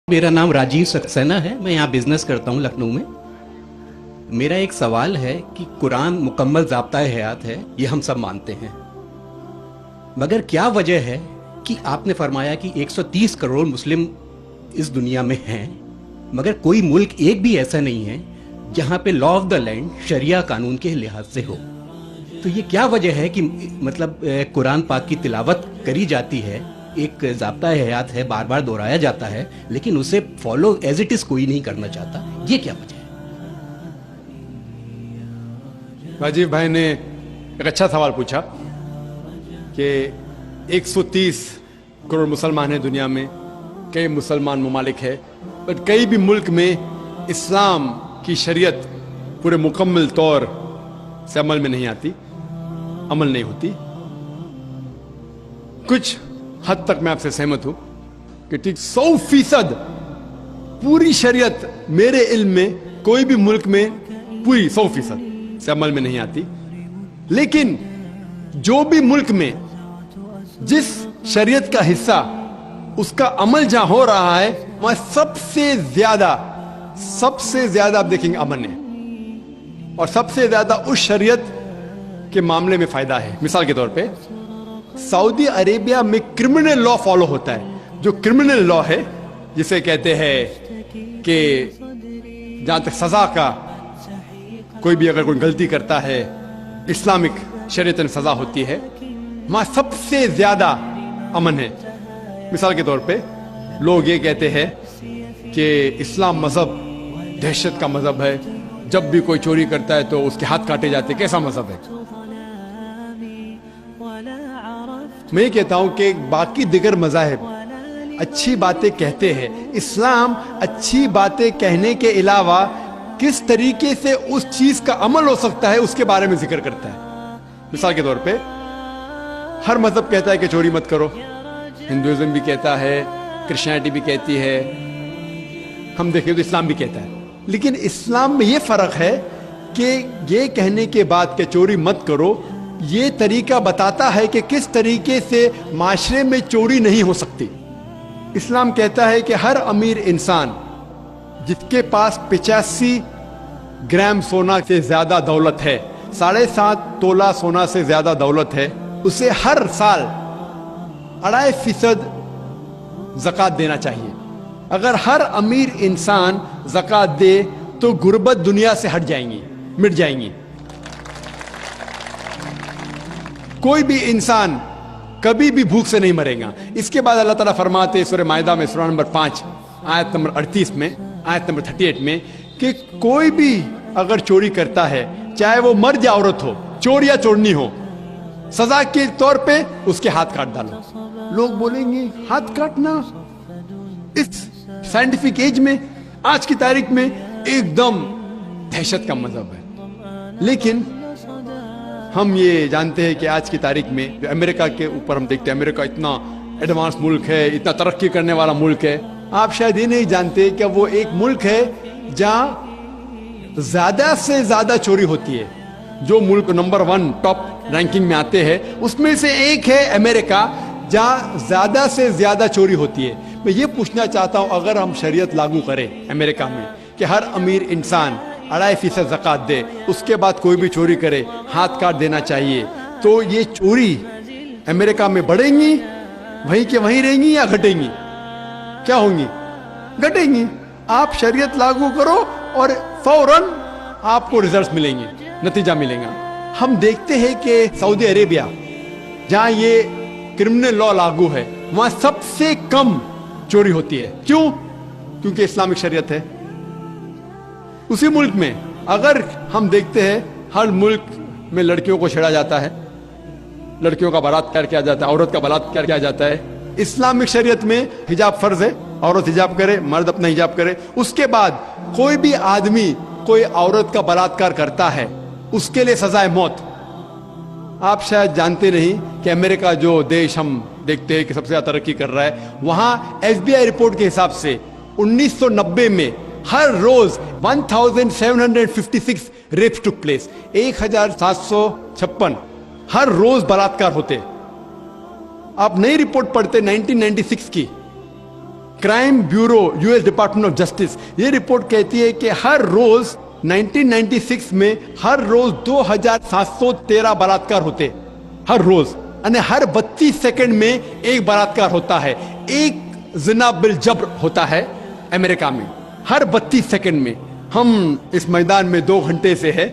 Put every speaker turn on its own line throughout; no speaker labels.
मेरा नाम राजीव सक्सेना है। मैं यहाँ बिजनेस करता हूँ लखनऊ में। मेरा एक सवाल है कि कुरान मुकम्मल ज़ाब्ता हयात है, ये हम सब मानते हैं, मगर क्या वजह है कि आपने फरमाया कि 130 करोड़ मुस्लिम इस दुनिया में हैं, मगर कोई मुल्क एक भी ऐसा नहीं है जहाँ पे लॉ ऑफ द लैंड शरिया कानून के लिहाज से हो। तो ये क्या वजह है कि मतलब कुरान पाक की तिलावत करी जाती है, एक ज़ाब्ता हयात है, बार बार दोहराया जाता है, लेकिन उसे फॉलो एज इट इज कोई नहीं करना चाहता, ये क्या वजह है?
राजीव भाई ने एक अच्छा सवाल पूछा कि 130 करोड़ मुसलमान हैं दुनिया में, कई मुसलमान ममालिक है, पर कई भी मुल्क में इस्लाम की शरीयत पूरे मुकम्मल तौर से अमल में नहीं आती, अमल नहीं होती। कुछ हद तक मैं आपसे सहमत हूं कि ठीक 100% पूरी शरीयत मेरे इल्म में कोई भी मुल्क में पूरी 100% से अमल में नहीं आती, लेकिन जो भी मुल्क में जिस शरीयत का हिस्सा उसका अमल जहां हो रहा है वहां सबसे ज्यादा आप देखेंगे अमन है, और सबसे ज्यादा उस शरीयत के मामले में फायदा है। मिसाल के तौर पे सऊदी अरेबिया में क्रिमिनल लॉ फॉलो होता है। जो क्रिमिनल लॉ है जिसे कहते हैं कि जहां तक सजा का, कोई भी अगर कोई गलती करता है इस्लामिक शरीयत में सजा होती है, वहां सबसे ज्यादा अमन है। मिसाल के तौर पे लोग ये कहते हैं कि इस्लाम मजहब दहशत का मजहब है, जब भी कोई चोरी करता है तो उसके हाथ काटे जाते हैं। कैसा मजहब है? मैं ये कहता हूं कि बाकी दिगर मज़ाहिब अच्छी बातें कहते हैं, इस्लाम अच्छी बातें कहने के अलावा किस तरीके से उस चीज का अमल हो सकता है उसके बारे में जिक्र करता है। मिसाल के तौर पे हर मजहब कहता है कि चोरी मत करो, हिंदुइज्म भी कहता है, क्रिश्चियनिटी भी कहती है, हम देखें तो इस्लाम भी कहता है। लेकिन इस्लाम में ये फर्क है कि ये कहने के बाद कि चोरी मत करो, ये तरीका बताता है कि किस तरीके से माशरे में चोरी नहीं हो सकती। इस्लाम कहता है कि हर अमीर इंसान जिसके पास 85 ग्राम सोना से ज्यादा दौलत है, 7.5 तोला सोना से ज्यादा दौलत है, उसे हर साल 2.5% ज़कात देना चाहिए। अगर हर अमीर इंसान ज़कात दे तो गुर्बत दुनिया से हट जाएंगी, मिट जाएंगी। कोई भी इंसान कभी भी भूख से नहीं मरेगा। इसके बाद अल्लाह ताला फरमाते हैं सूरह माइदा में सूरह नंबर 5 आयत नंबर 38 में, आयत नंबर 38 में कि कोई भी अगर चोरी करता है, चाहे वो मर्द या औरत हो, चोर या चोरनी हो, सजा के तौर पे उसके हाथ काट डालो। लोग बोलेंगे हाथ काटना इस साइंटिफिक एज में, आज की तारीख में एकदम दहशत का मजहब है। लेकिन हम ये जानते हैं कि आज की तारीख में अमेरिका के ऊपर हम देखते हैं, अमेरिका इतना एडवांस मुल्क है, इतना तरक्की करने वाला मुल्क है। आप शायद ये नहीं जानते कि वो एक मुल्क है जहां ज्यादा से ज्यादा चोरी होती है। जो मुल्क नंबर 1 टॉप रैंकिंग में आते हैं उसमें से एक है अमेरिका, जहां ज्यादा से ज्यादा चोरी होती है। मैं ये पूछना चाहता हूं, अगर हम शरीयत लागू करें अमेरिका में कि हर अमीर इंसान 2.5% ज़कात दे, उसके बाद कोई भी चोरी करे हाथ काट देना चाहिए, तो ये चोरी अमेरिका में बढ़ेंगी, वहीं के वहीं रहेंगी या घटेंगी? क्या होंगी? घटेंगी। आप शरीयत लागू करो और फौरन आपको रिजल्ट मिलेंगे, नतीजा मिलेगा। हम देखते हैं कि सऊदी अरेबिया जहां ये क्रिमिनल लॉ लागू है, वहां सबसे कम चोरी होती है। क्यों? क्योंकि इस्लामिक शरीयत है। उसी मुल्क में अगर हम देखते हैं हर मुल्क में लड़कियों को छेड़ा जाता है, लड़कियों का बलात्कार किया जाता है, औरत का बलात्कार किया जाता है। इस्लामिक शरीयत में हिजाब फर्ज है, औरत हिजाब करे, मर्द अपना हिजाब करे। उसके बाद कोई भी आदमी कोई औरत का बलात्कार करता है, उसके लिए सजा है मौत। आप शायद जानते नहीं कि अमेरिका जो देश हम देखते हैं कि सबसे ज्यादा तरक्की कर रहा है, वहां FBI रिपोर्ट के हिसाब से 1990 में हर रोज 1756 रेप्स टुक प्लेस, 1756 हर रोज बलात्कार होते। आप नई रिपोर्ट पढ़ते 1996 की, crime bureau US department of justice, ये रिपोर्ट कहती है कि हर रोज 1996 में हर रोज 2713 बलात्कार होते, हर रोज, यानी हर 32 सेकंड में एक बलात्कार होता है, एक जिना बिल जब्र होता है अमेरिका में, हर 32 सेकंड में। हम इस मैदान में 2 घंटे से है,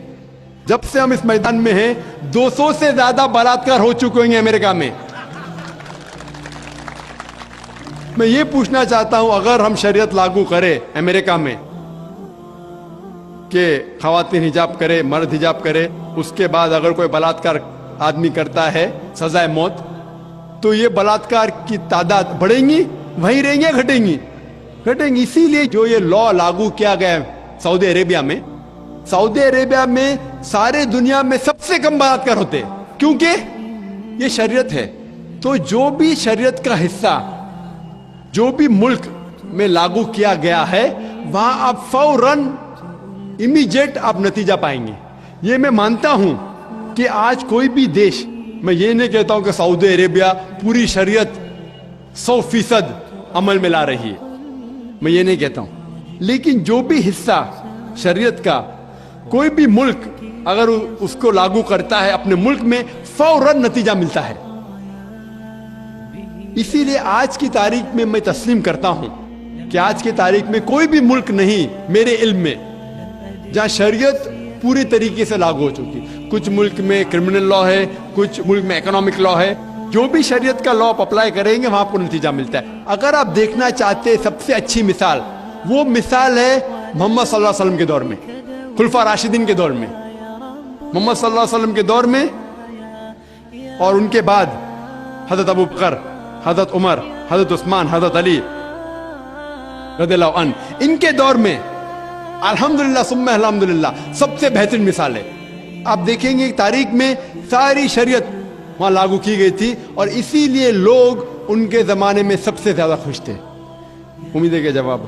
जब से हम इस मैदान में हैं 200 से ज्यादा बलात्कार हो चुके होंगे अमेरिका में। मैं ये पूछना चाहता हूं, अगर हम शरीयत लागू करें अमेरिका में कि खवातीन हिजाब करे, मर्द हिजाब करे, उसके बाद अगर कोई बलात्कार आदमी करता है सजाए मौत, तो ये बलात्कार की तादाद बढ़ेंगी, वहीं रहेंगी या घटेंगी? घटेंगी। इसीलिए जो ये लॉ लागू किया गया है सऊदी अरेबिया में, सऊदी अरेबिया में सारे दुनिया में सबसे कम बलात्कार होते हैं, क्योंकि ये शरीयत है। तो जो भी शरीयत का हिस्सा जो भी मुल्क में लागू किया गया है, वहां आप फौरन इमीडिएट आप नतीजा पाएंगे। ये मैं मानता हूं कि आज कोई भी देश, मैं ये नहीं कहता हूं कि सऊदी अरेबिया पूरी शरीयत 100% अमल में ला रही है, मैं ये नहीं कहता हूं, लेकिन जो भी हिस्सा शरीयत का कोई भी मुल्क अगर उसको लागू करता है अपने मुल्क में, फौरन नतीजा मिलता है। इसीलिए आज की तारीख में मैं तस्लीम करता हूं कि आज की तारीख में कोई भी मुल्क नहीं मेरे इल्म में जहां शरीयत पूरी तरीके से लागू हो चुकी। कुछ मुल्क में क्रिमिनल लॉ है, कुछ मुल्क में इकोनॉमिक लॉ है, जो भी शरीयत का लॉ आप अप्लाई करेंगे वहां आपको नतीजा मिलता है। अगर आप देखना चाहते हैं सबसे अच्छी मिसाल, वो मिसाल है मोहम्मद सल्लल्लाहु अलैहि वसल्लम के दौर में, खुलफा राशिदीन के दौर में, मोहम्मद सल्लल्लाहु अलैहि वसल्लम के दौर में और उनके बाद हजरत अबू बकर, हजरत उमर, हजरत उस्मान, हजरत अली रज़ियल्लाहु अन्हु, इनके दौर में अल्हम्दुलिल्लाह सुम्मा अल्हम्दुलिल्लाह सबसे बेहतरीन मिसाल है। आप देखेंगे तारीख में सारी शरीयत वहां लागू की गई थी और इसीलिए लोग उनके जमाने में सबसे ज्यादा खुश थे। उम्मीद है कि जवाब